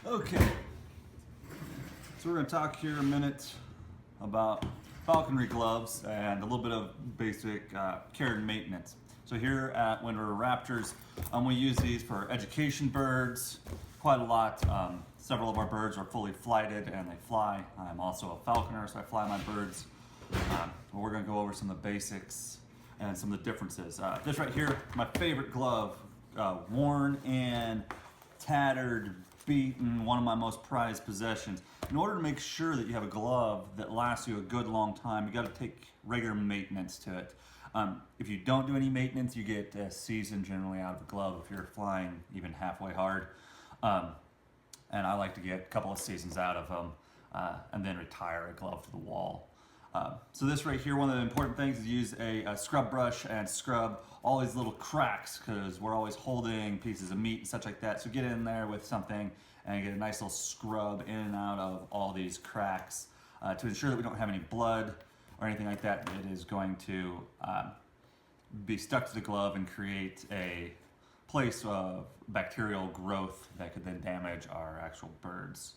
Okay, so we're going to talk here a minute about falconry gloves and a little bit of basic care and maintenance. So here at Wind River Raptors, we use these for education birds quite a lot. Several of our birds are fully flighted and they fly. I'm also a falconer, so I fly my birds. We're going to go over some of the basics and some of the differences. This right here, my favorite glove, worn and tattered, beaten, one of my most prized possessions. In order to make sure that you have a glove that lasts you a good long time, you got to take regular maintenance to it. If you don't do any maintenance, you get a season generally out of the glove if you're flying even halfway hard. And I like to get a couple of seasons out of them and then retire a glove to the wall. So this right here, one of the important things is use a scrub brush and scrub all these little cracks, because we're always holding pieces of meat and such like that. So get in there with something and get a nice little scrub in and out of all these cracks to ensure that we don't have any blood or anything like that. It is going to be stuck to the glove and create a place of bacterial growth that could then damage our actual birds.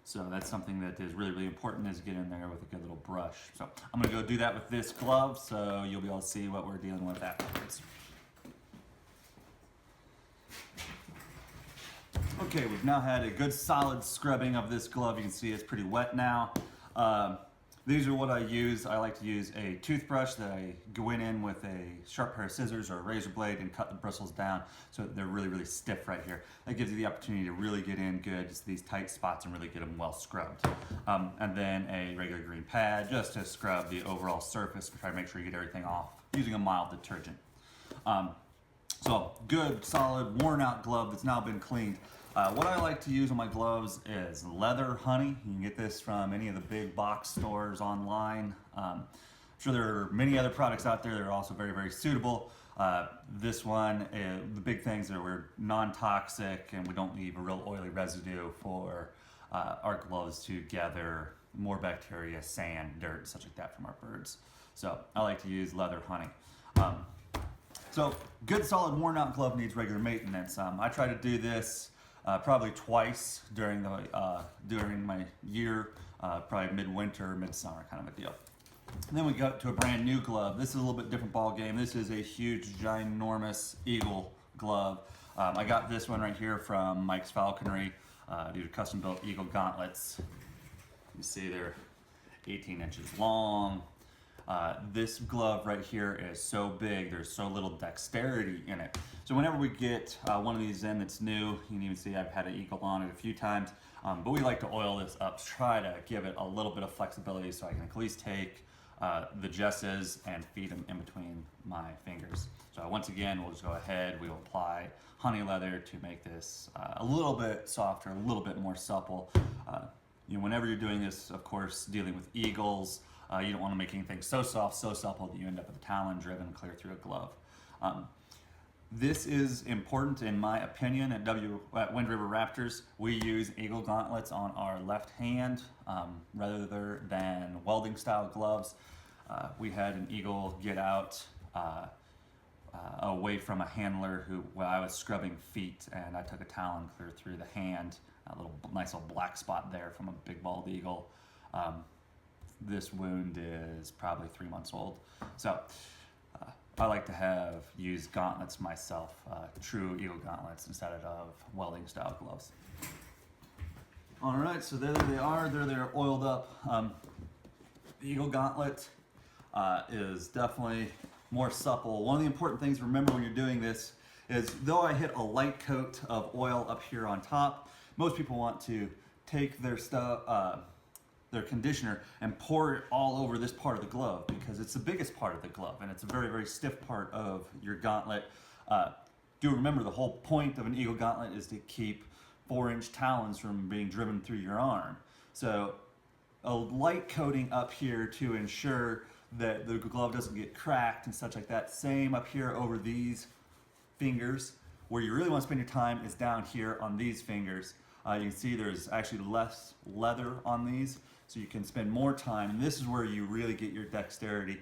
So that's something that is really, really important, is get in there with a good little brush. So I'm gonna go do that with this glove, so you'll be able to see what we're dealing with afterwards. Okay, we've now had a good solid scrubbing of this glove. You can see it's pretty wet now. These are what I use. I like to use a toothbrush that I go in with a sharp pair of scissors or a razor blade and cut the bristles down so that they're really, really stiff right here. That gives you the opportunity to really get in good to these tight spots and really get them well scrubbed. And then a regular green pad just to scrub the overall surface to try to make sure you get everything off using a mild detergent. So good, solid, worn out glove that's now been cleaned. What I like to use on my gloves is leather honey. You can get this from any of the big box stores online. I'm sure there are many other products out there that are also very, very suitable. This one, the big things are we're non-toxic and we don't leave a real oily residue for our gloves to gather more bacteria, sand, dirt, such like that from our birds. So I like to use leather honey. So good, solid, worn out glove needs regular maintenance. I try to do this probably twice during my year, probably midwinter, midsummer kind of a deal. And then we go to a brand new glove. This is a little bit different ball game. This is a huge, ginormous eagle glove. I got this one right here from Mike's Falconry. These are custom built eagle gauntlets. You see they're 18 inches long. This glove right here is so big, there's so little dexterity in it. So whenever we get one of these in that's new, you can even see I've had an eagle on it a few times, but we like to oil this up, try to give it a little bit of flexibility so I can at least take the jesses and feed them in between my fingers. So once again, we'll just go ahead, we'll apply honey leather to make this a little bit softer, a little bit more supple. Whenever you're doing this, of course, dealing with eagles, you don't want to make anything so soft, so supple that you end up with a talon driven clear through a glove. This is important in my opinion at Wind River Raptors. We use eagle gauntlets on our left hand rather than welding style gloves. We had an eagle get out away from a handler while I was scrubbing feet, and I took a talon clear through the hand, nice little black spot there from a big bald eagle. This wound is probably 3 months old. So I like to use gauntlets myself, true eagle gauntlets instead of welding style gloves. All right, so there they are. They're oiled up. The eagle gauntlet is definitely more supple. One of the important things to remember when you're doing this is, though I hit a light coat of oil up here on top, most people want to take their their conditioner and pour it all over this part of the glove, because it's the biggest part of the glove and it's a very, very stiff part of your gauntlet. Do remember the whole point of an eagle gauntlet is to keep 4-inch talons from being driven through your arm. So a light coating up here to ensure that the glove doesn't get cracked and such like that. Same up here over these fingers. Where you really want to spend your time is down here on these fingers. You can see there's actually less leather on these, so you can spend more time, and this is where you really get your dexterity.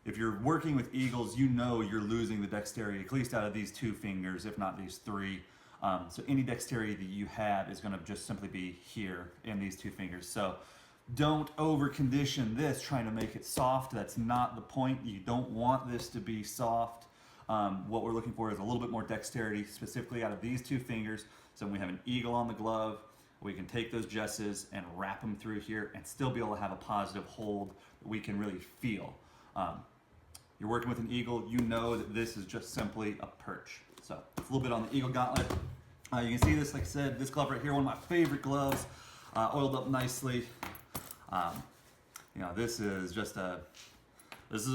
If you're working with eagles, you know you're losing the dexterity, at least out of these 2 fingers, if not these 3. So any dexterity that you have is going to just simply be here in these two fingers. So don't over condition this trying to make it soft. That's not the point. You don't want this to be soft. What we're looking for is a little bit more dexterity, specifically out of these two fingers. So when we have an eagle on the glove, we can take those jesses and wrap them through here and still be able to have a positive hold that we can really feel. You're working with an eagle, you know that this is just simply a perch. So a little bit on the eagle gauntlet. You can see this, like I said, this glove right here, one of my favorite gloves, oiled up nicely. You know, this is a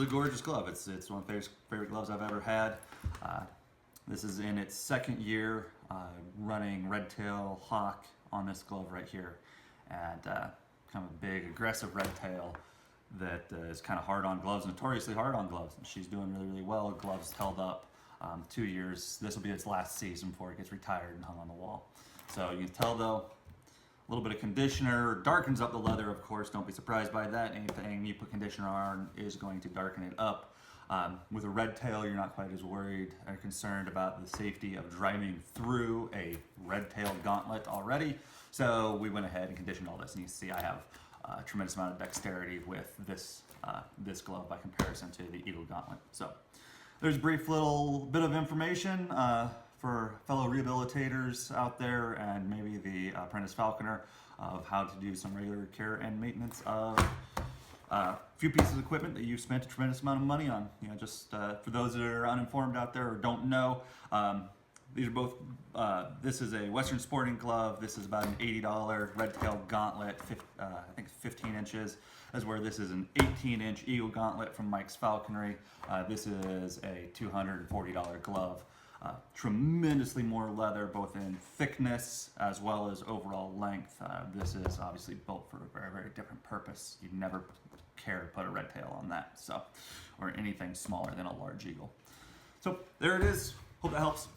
gorgeous glove. It's one of the favorite gloves I've ever had. This is in its second year running red tail hawk on this glove right here, and kind of a big aggressive red tail that is kind of hard on gloves, notoriously hard on gloves. And she's doing really, really well. Gloves held up 2 years. This will be its last season before it gets retired and hung on the wall. So you can tell though, a little bit of conditioner darkens up the leather, of course. Don't be surprised by that. Anything you put conditioner on is going to darken it up. With a red tail, you're not quite as worried or concerned about the safety of driving through a red tail gauntlet already. So we went ahead and conditioned all this, and you see I have a tremendous amount of dexterity with this glove by comparison to the Eagle Gauntlet. So there's a brief little bit of information for fellow rehabilitators out there, and maybe the Apprentice Falconer, of how to do some regular care and maintenance of a few pieces of equipment that you've spent a tremendous amount of money on. You know, just for those that are uninformed out there or don't know, these are both, this is a Western sporting glove. This is about an $80 red tail gauntlet, I think 15 inches, as where this is an 18-inch Eagle Gauntlet from Mike's Falconry. This is a $240 glove. Tremendously more leather, both in thickness as well as overall length. This is obviously built for a very, very different purpose. You'd never care to put a red tail on that, so, or anything smaller than a large eagle. So there it is. Hope that helps.